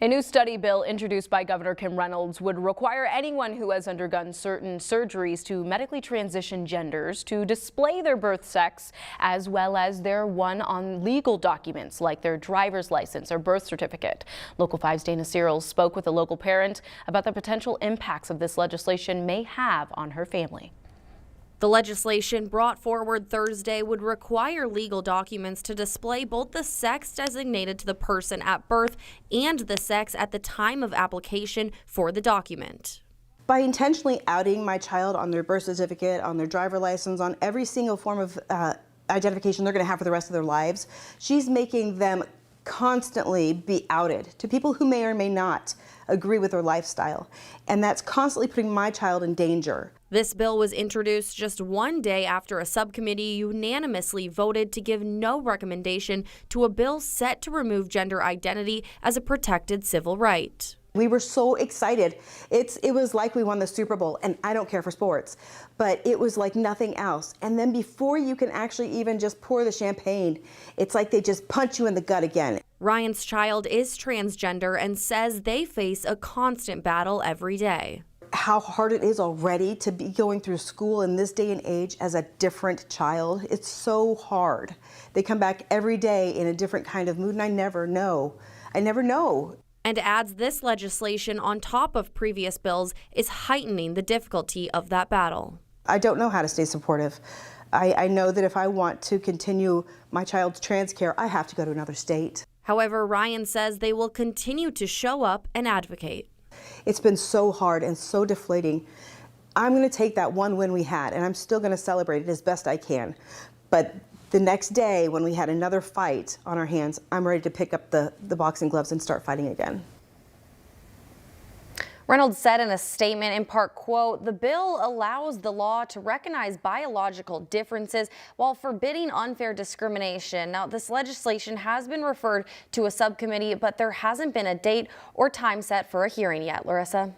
A new study bill introduced by Governor Reynolds would require anyone who has undergone certain surgeries to medically transition genders to display their birth sex as well as their one on legal documents like their driver's license or birth certificate. Local 5's Dana Searles spoke with a local parent about the potential impacts of this legislation may have on her family. The legislation brought forward Thursday would require legal documents to display both the sex designated to the person at birth and the sex at the time of application for the document. By intentionally outing my child on their birth certificate, on their driver license, on every single form of identification they're going to have for the rest of their lives, she's making them constantly be outed to people who may or may not agree with their lifestyle. And that's constantly putting my child in danger. This bill was introduced just one day after a subcommittee unanimously voted to give no recommendation to a bill set to remove gender identity as a protected civil right. We were so excited. It was like we won the Super Bowl, and I don't care for sports, but it was like nothing else. And then before you can actually even just pour the champagne, it's like they just punch you in the gut again. Ryan's child is transgender and says they face a constant battle every day. How hard it is already to be going through school in this day and age as a different child. It's so hard. They come back every day in a different kind of mood, and I never know. And adds this legislation on top of previous bills is heightening the difficulty of that battle. I don't know how to stay supportive. I know that if I want to continue my child's trans care, I have to go to another state. However, Ryan says they will continue to show up and advocate. It's been so hard and so deflating. I'm going to take that one win we had, and I'm still going to celebrate it as best I can. But the next day, when we had another fight on our hands, I'm ready to pick up the boxing gloves and start fighting again. Reynolds said in a statement, in part, quote, "The bill allows the law to recognize biological differences while forbidding unfair discrimination." Now, this legislation has been referred to a subcommittee, but there hasn't been a date or time set for a hearing yet. Larissa?